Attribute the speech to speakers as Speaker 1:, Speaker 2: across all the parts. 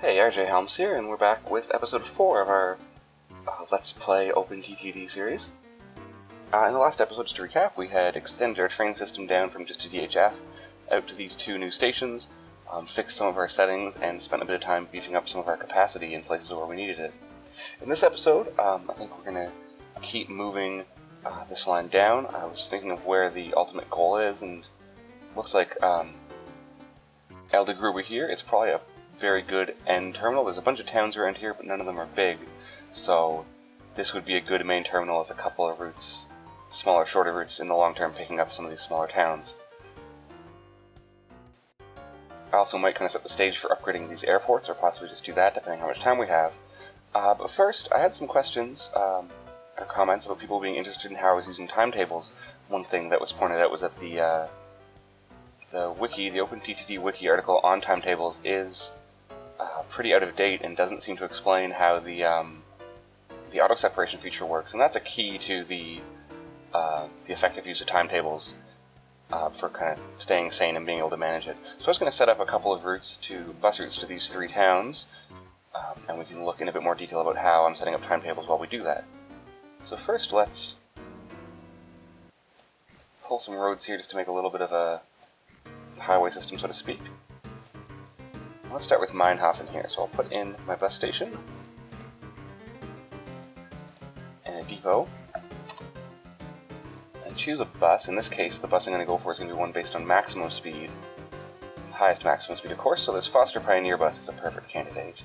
Speaker 1: Hey, RJ Helms here, and we're back with episode 4 of our Let's Play OpenTTD series. In the last episode, just to recap, we had extended our train system down from just a DHF out to these two new stations, fixed some of our settings, and spent a bit of time beefing up some of our capacity in places where we needed it. In this episode, I think we're going to keep moving this line down. I was thinking of where the ultimate goal is, and looks like El de Gruber here. It's probably a very good end terminal. There's a bunch of towns around here, but none of them are big, so this would be a good main terminal with a couple of routes, smaller, shorter routes in the long term, picking up some of these smaller towns. I also might kind of set the stage for upgrading these airports, or possibly just do that, depending on how much time we have. But first, I had some questions or comments about people being interested in how I was using timetables. One thing that was pointed out was that the wiki, the OpenTTD wiki article on timetables is pretty out of date and doesn't seem to explain how the auto separation feature works, and that's a key to the effective use of timetables for kind of staying sane and being able to manage it. So I was going to set up a couple of bus routes to these three towns, and we can look in a bit more detail about how I'm setting up timetables while we do that. So first, let's pull some roads here just to make a little bit of a highway system, so to speak. Let's start with Meinhofen here. So I'll put in my bus station and a depot and choose a bus. In this case, the bus I'm going to go for is going to be one based on maximum speed, highest maximum speed, of course. So this Foster Pioneer bus is a perfect candidate.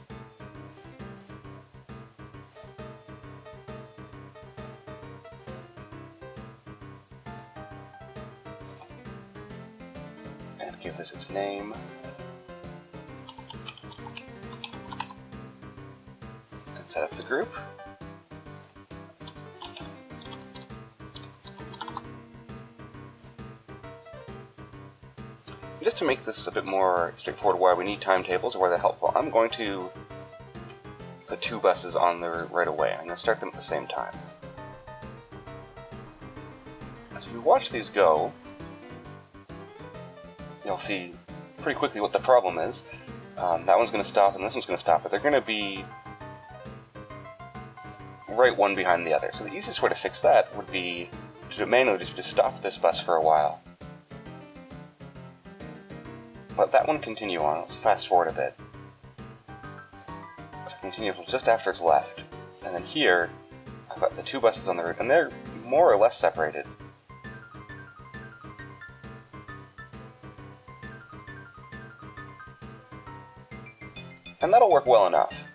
Speaker 1: And give this its name. Set up the group. Just to make this a bit more straightforward why we need timetables or why they're helpful, I'm going to put two buses on the route right away. I'm going to start them at the same time. As we watch these go, you'll see pretty quickly what the problem is. That one's going to stop and this one's going to stop, but they're going to be right one behind the other. So the easiest way to fix that would be to do it manually, just to stop this bus for a while. Let that one continue on. Let's fast forward a bit. If I continue just after it's left, and then here I've got the two buses on the route, and they're more or less separated. And that'll work well enough.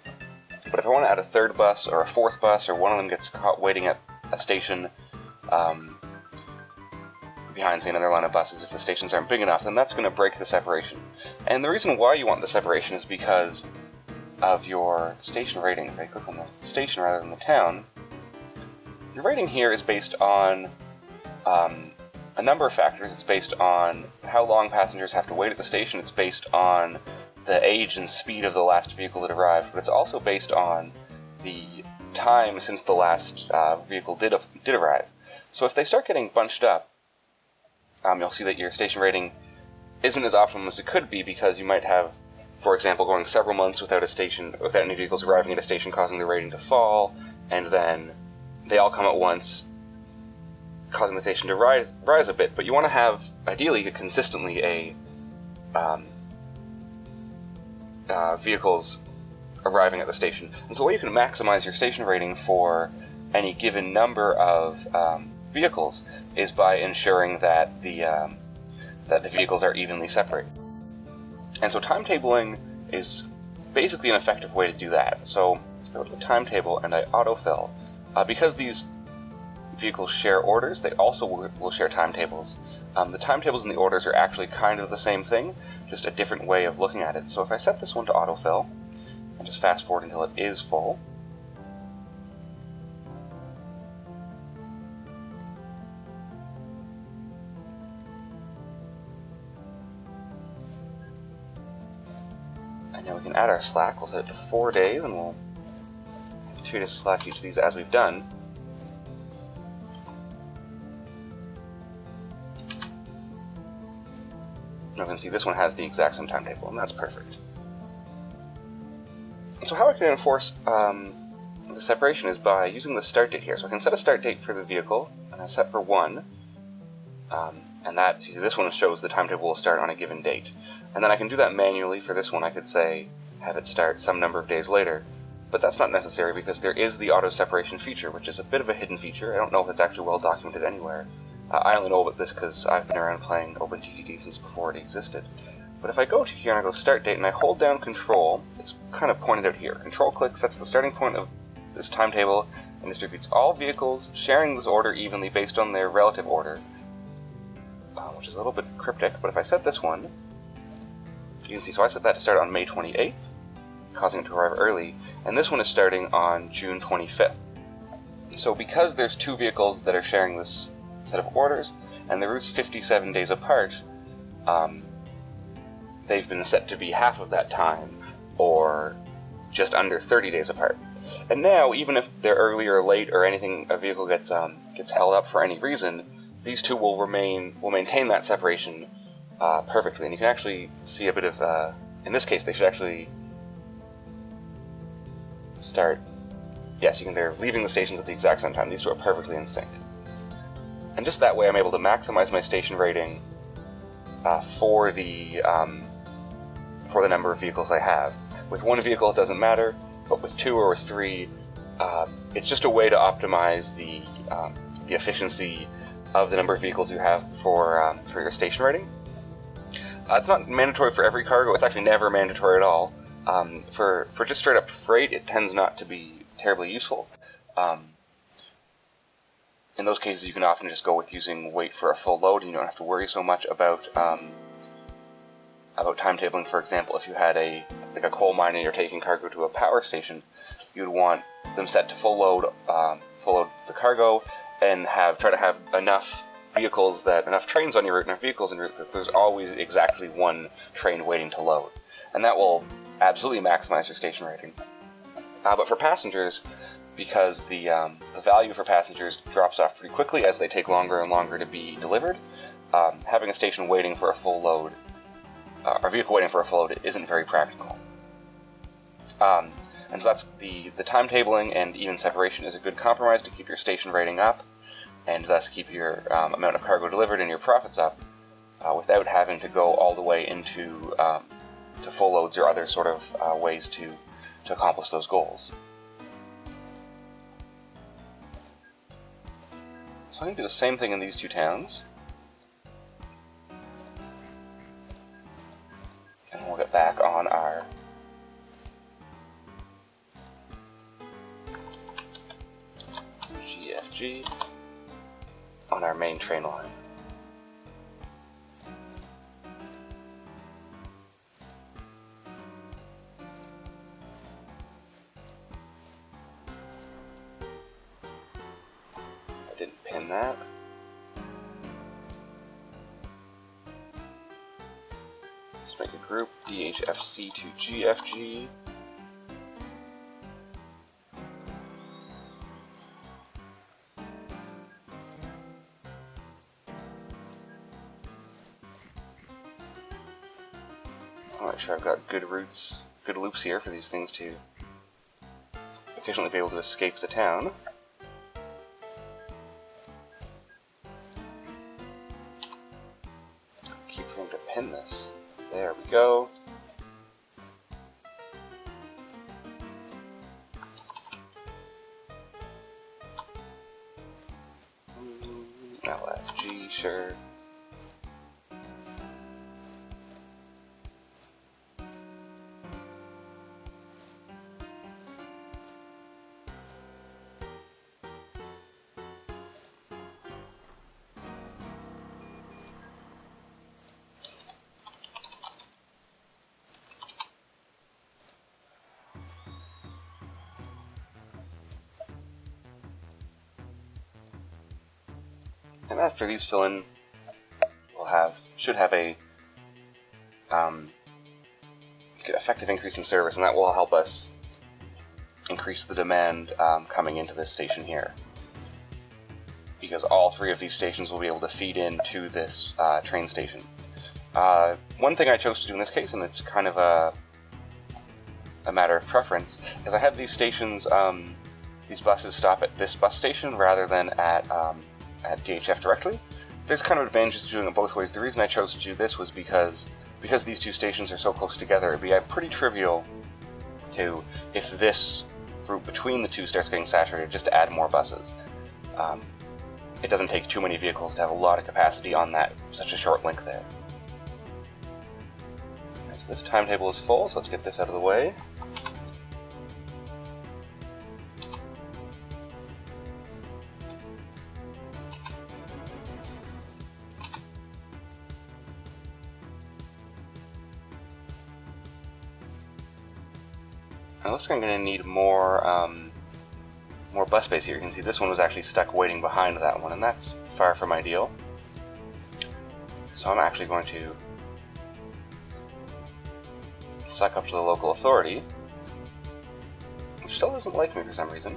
Speaker 1: But if I want to add a third bus or a fourth bus, or one of them gets caught waiting at a station behind, say, another line of buses, if the stations aren't big enough, then that's going to break the separation. And the reason why you want the separation is because of your station rating. If I click on the station rather than the town, your rating here is based on a number of factors. It's based on how long passengers have to wait at the station. It's based on the age and speed of the last vehicle that arrived, but it's also based on the time since the last vehicle did arrive. So if they start getting bunched up, you'll see that your station rating isn't as optimal as it could be, because you might have, for example, going several months without any vehicles arriving at a station, causing the rating to fall, and then they all come at once, causing the station to rise a bit. But you want to have, ideally, consistently vehicles arriving at the station. And so the way you can maximize your station rating for any given number of vehicles is by ensuring that the vehicles are evenly separated. And so timetabling is basically an effective way to do that. So I go to the timetable and I autofill. Because these vehicles share orders, they also will share timetables. The timetables and the orders are actually kind of the same thing, just a different way of looking at it. So if I set this one to autofill, and just fast forward until it is full, and now we can add our slack. We'll set it to 4 days, and we'll 2 days of slack each of these as we've done. Now you can see this one has the exact same timetable, and that's perfect. So how I can enforce the separation is by using the start date here. So I can set a start date for the vehicle, and I set for 1, and that, see, this one shows the timetable will start on a given date. And then I can do that manually. For this one I could say, have it start some number of days later, but that's not necessary because there is the auto separation feature, which is a bit of a hidden feature. I don't know if it's actually well documented anywhere. I only know about this because I've been around playing OpenTTD since before it existed. But if I go to here and I go start date and I hold down Control, it's kind of pointed out here. Control click sets the starting point of this timetable and distributes all vehicles sharing this order evenly based on their relative order, which is a little bit cryptic, but if I set this one, you can see, so I set that to start on May 28th, causing it to arrive early, and this one is starting on June 25th. So because there's 2 vehicles that are sharing this set of orders, and the route's 57 days apart, they've been set to be half of that time, or just under 30 days apart. And now, even if they're early or late or anything, a vehicle gets held up for any reason, these two will maintain that separation perfectly. And you can actually see a bit of, in this case, they should actually start. Yes, they're leaving the stations at the exact same time. These two are perfectly in sync. And just that way, I'm able to maximize my station rating for the number of vehicles I have. With 1 vehicle, it doesn't matter, but with 2 or 3, it's just a way to optimize the efficiency of the number of vehicles you have for your station rating. It's not mandatory for every cargo. It's actually never mandatory at all. For just straight up freight, it tends not to be terribly useful. In those cases, you can often just go with using wait for a full load, and you don't have to worry so much about timetabling. For example, if you had a coal mine and you're taking cargo to a power station, you'd want them set to full load the cargo, and try to have enough trains on your route, enough vehicles en route that there's always exactly 1 train waiting to load, and that will absolutely maximize your station rating. But for passengers, because the value for passengers drops off pretty quickly as they take longer and longer to be delivered, having a station waiting for a full load, or vehicle waiting for a full load, isn't very practical. And so that's the timetabling and even separation is a good compromise to keep your station rating up, and thus keep your amount of cargo delivered and your profits up, without having to go all the way into to full loads or other sort of ways to accomplish those goals. So I'm going to do the same thing in these 2 towns. And we'll get back on our GFG on our main train line. I didn't pin that. Let's make a group DHFC to GFG. I'll make sure I've got good routes, good loops here for these things to efficiently be able to escape the town. Keep trying to pin this. There we go. LFG, sure. And after these fill in, should have a effective increase in service, and that will help us increase the demand coming into this station here, because all 3 of these stations will be able to feed into this train station. One thing I chose to do in this case, and it's kind of a matter of preference, is I had these stations, these buses stop at this bus station rather than at DHF directly. There's kind of advantages to doing it both ways. The reason I chose to do this was because these two stations are so close together, it'd be pretty trivial to, if this route between the two starts getting saturated, just to add more buses. It doesn't take too many vehicles to have a lot of capacity on such a short link there. Right, so this timetable is full, so let's get this out of the way. It looks like I'm going to need more bus space here. You can see this one was actually stuck waiting behind that one, and that's far from ideal. So I'm actually going to suck up to the local authority, which still doesn't like me for some reason.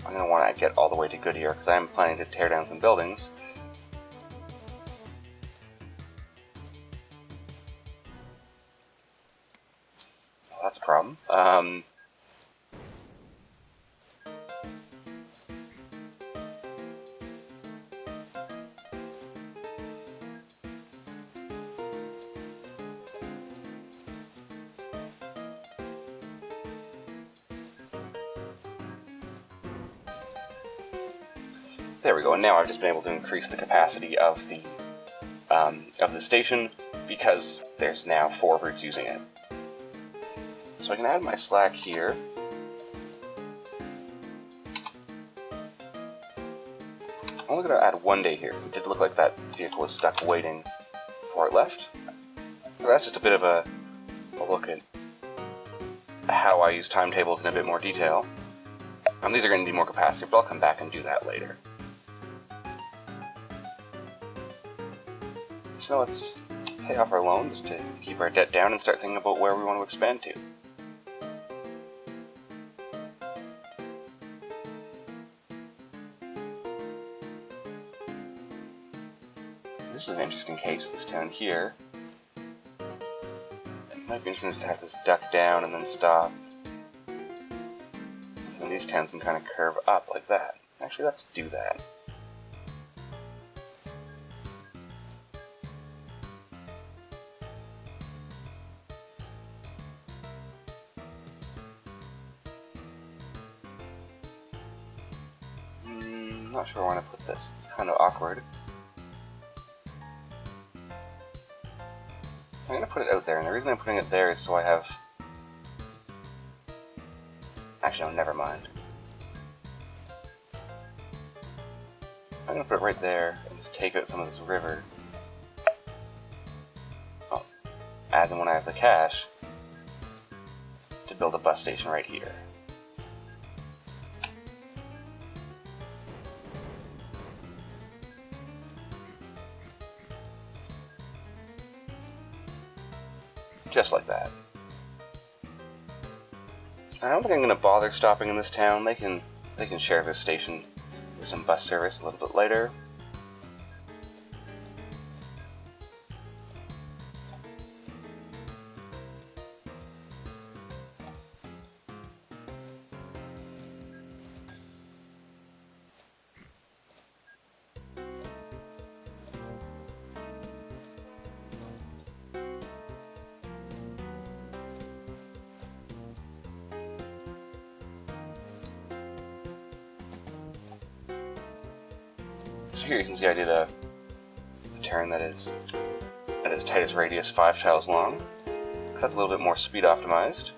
Speaker 1: I'm going to want to get all the way to Goodyear, because I'm planning to tear down some buildings. That's a problem. There we go, and now I've just been able to increase the capacity of the station because there's now 4 routes using it. So I can add my slack here. I'm only going to add 1 day here, because it did look like that vehicle was stuck waiting before it left. So that's just a bit of a look at how I use timetables in a bit more detail. These are going to need more capacity, but I'll come back and do that later. So let's pay off our loan just to keep our debt down and start thinking about where we want to expand to. This is an interesting case, this town here. It might be interesting to have this duck down and then stop. And these towns can kind of curve up like that. Actually, let's do that. I'm not sure where I want to put this. It's kind of awkward. I'm going to put it out there, and the reason I'm putting it there is so I have... Actually, no, never mind. I'm going to put it right there and just take out some of this river. Oh, as and when I have the cash to build a bus station right here. Just like that. I don't think I'm going to bother stopping in this town. They can share this station with some bus service a little bit later. So here you can see I did a turn that is tightest radius 5 tiles long. That's a little bit more speed optimized.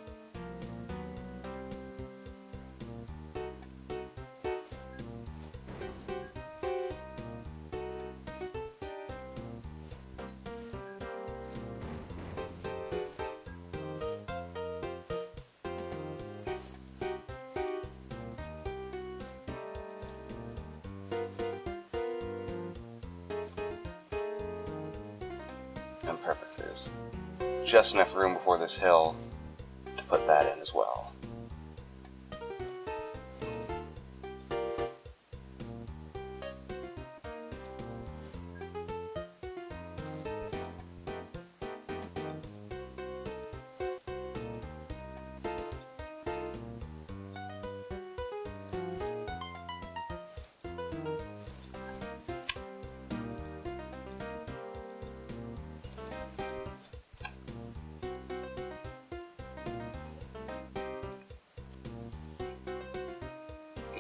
Speaker 1: And perfect. There's just enough room before this hill to put that in as well.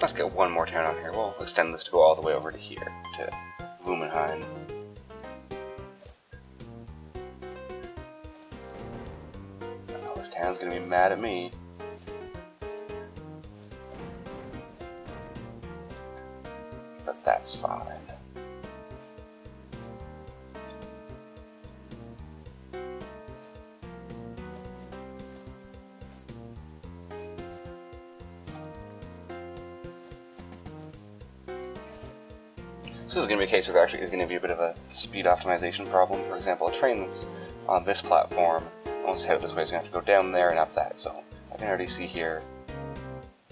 Speaker 1: Let's get one more town on here. We'll extend this to go all the way over to here, to Wumenheim. Oh, this town's gonna be mad at me. But that's fine. So this is going to be a case where there actually is going to be a bit of a speed optimization problem. For example, a train that's on this platform wants to head this way, so you have to go down there and up that. So I can already see here,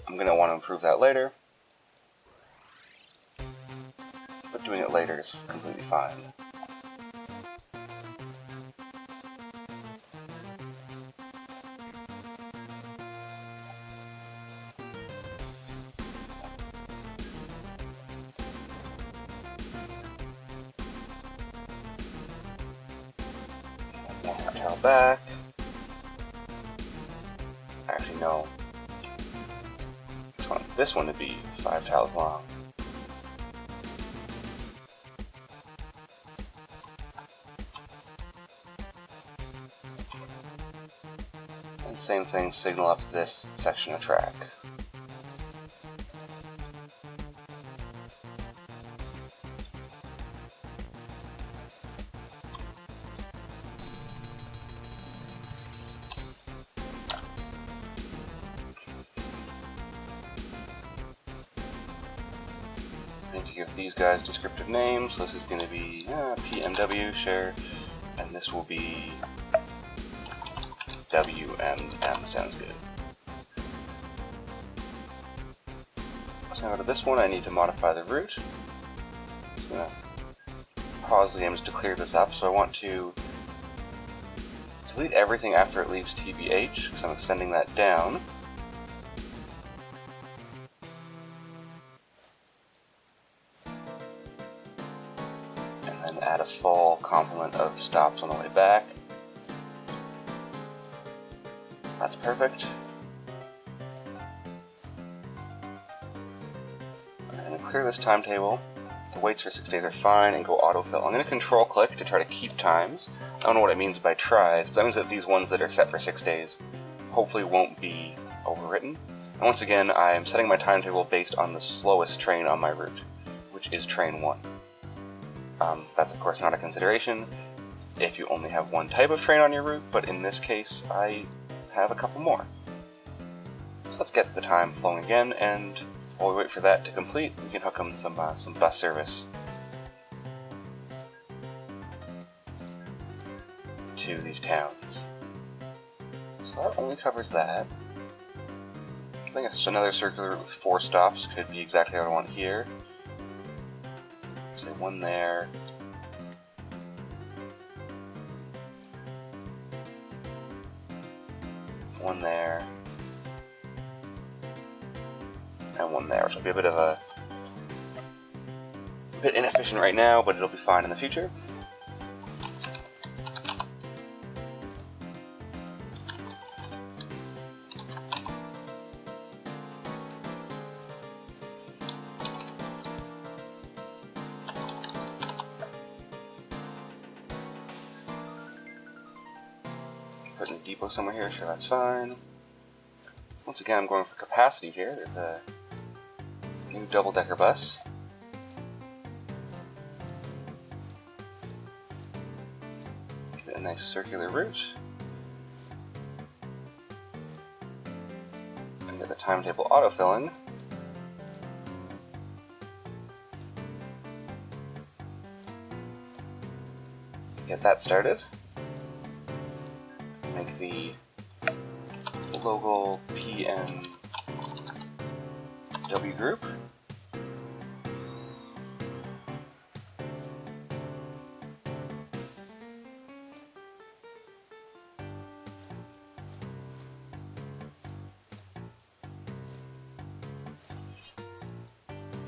Speaker 1: I'm going to want to improve that later. But doing it later is completely fine. One more tile back. Actually, no. This one would be 5 tiles long. And same thing, signal up this section of track. I need to give these guys descriptive names. So this is going to be PMW, sure, and this will be WMM, sounds good. So now to this one, I need to modify the route. I'm going to pause the game to clear this up, so I want to delete everything after it leaves TBH, because I'm extending that down. And then add a full complement of stops on the way back. That's perfect. I'm going to clear this timetable. The waits for 6 days are fine and go autofill. I'm going to control click to try to keep times. I don't know what it means by tries, but that means that these ones that are set for 6 days hopefully won't be overwritten. And once again, I am setting my timetable based on the slowest train on my route, which is train 1. That's of course not a consideration if you only have one type of train on your route, but in this case I have a couple more. So let's get the time flowing again, and while we wait for that to complete, we can hook them some bus service to these towns. So that only covers that. I think it's another circular route with 4 stops could be exactly what I want here. Say one there. One there. And one there, which will be a bit inefficient right now, but it'll be fine in the future. Put in a depot somewhere here, sure, that's fine. Once again, I'm going for capacity here. There's a new double-decker bus. Get a nice circular route. And get the timetable autofilling. Get that started. Make the local PNW group.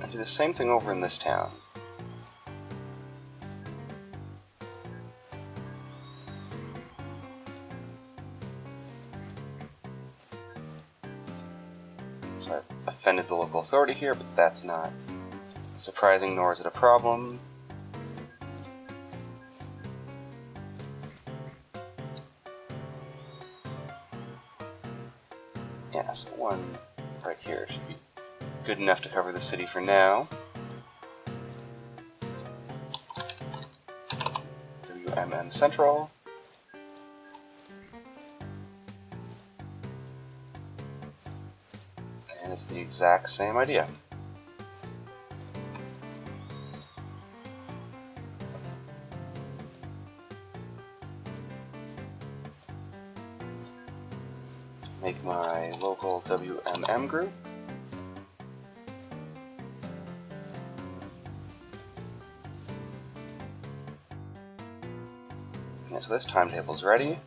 Speaker 1: And do the same thing over in this town. So I've offended the local authority here, but that's not surprising, nor is it a problem. Yeah, so one right here should be good enough to cover the city for now. WMM Central. And it's the exact same idea. Make my local WMM group. Okay, so this timetable is ready.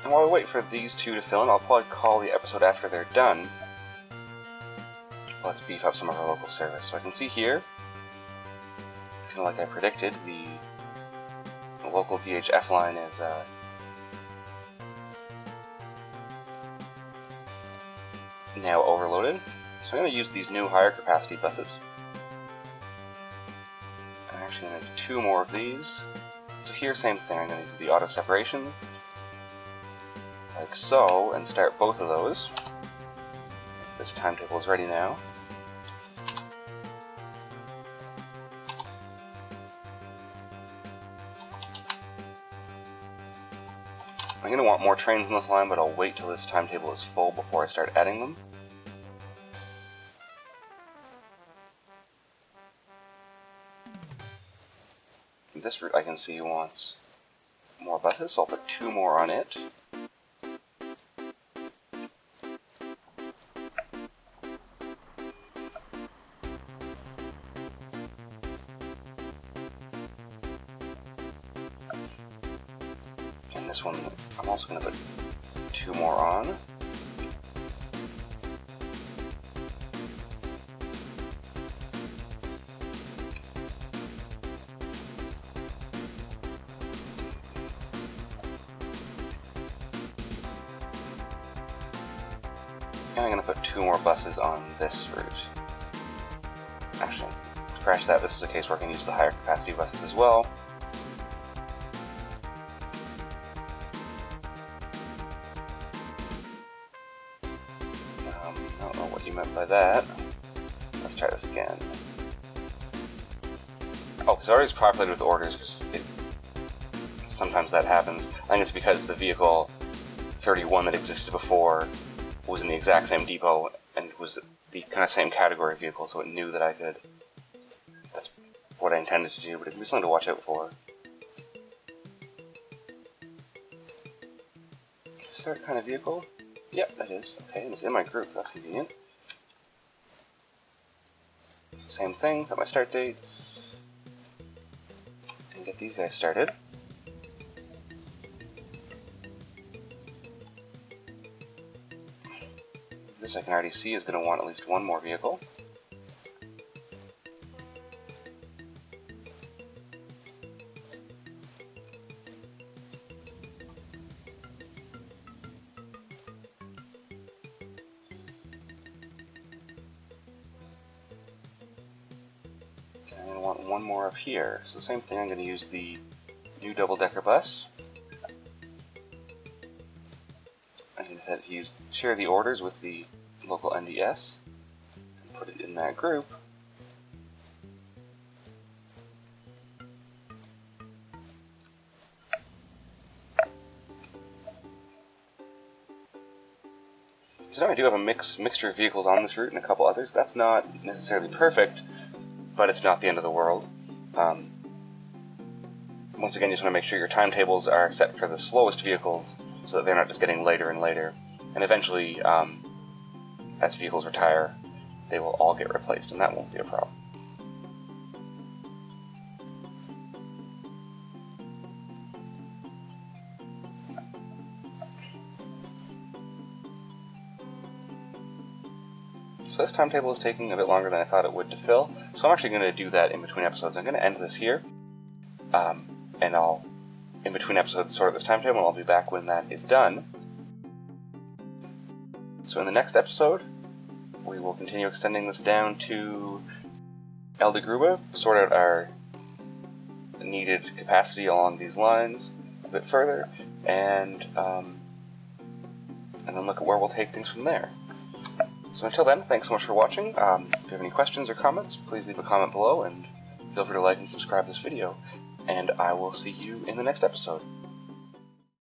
Speaker 1: And while we wait for these two to fill in, I'll probably call the episode after they're done. Let's beef up some of our local service. So I can see here, kind of like I predicted, the local DHF line is now overloaded. So I'm going to use these new higher capacity buses. I'm actually going to do 2 more of these. So here, same thing, I'm going to do the auto separation, like so, and start both of those. This timetable is ready now. I'm going to want more trains on this line, but I'll wait till this timetable is full before I start adding them. This route I can see wants more buses, so I'll put 2 more on it. And this one, I'm also going to put 2 more on. And I'm going to put 2 more buses on this route. Actually, scratch that, this is a case where I can use the higher capacity buses as well. I don't know what you meant by that. Let's try this again. Oh, because I already populated with orders, because sometimes that happens. I think it's because the vehicle 31 that existed before was in the exact same depot and was the kind of same category vehicle, so it knew that I could. That's what I intended to do, but it's something to watch out for. Is this that kind of vehicle? Yep, that is. Okay, and it's in my group, that's convenient. Same thing, set my start dates, and get these guys started. This I can already see is going to want at least 1 more vehicle. I'm going to want 1 more up here. So same thing, I'm going to use the new double-decker bus. I'm going to share the orders with the local NDS and put it in that group. So now I do have a mixture of vehicles on this route and a couple others. That's not necessarily perfect, but it's not the end of the world. Once again, you just want to make sure your timetables are set for the slowest vehicles so that they're not just getting later and later. And eventually, as vehicles retire, they will all get replaced, and that won't be a problem. So this timetable is taking a bit longer than I thought it would to fill, so I'm actually going to do that in between episodes. I'm going to end this here, and I'll, in between episodes, sort of this timetable, and I'll be back when that is done. So in the next episode, we will continue extending this down to El de Grube, sort out our needed capacity along these lines a bit further, and then look at where we'll take things from there. So until then, thanks so much for watching. If you have any questions or comments, please leave a comment below, and feel free to like and subscribe this video, and I will see you in the next episode.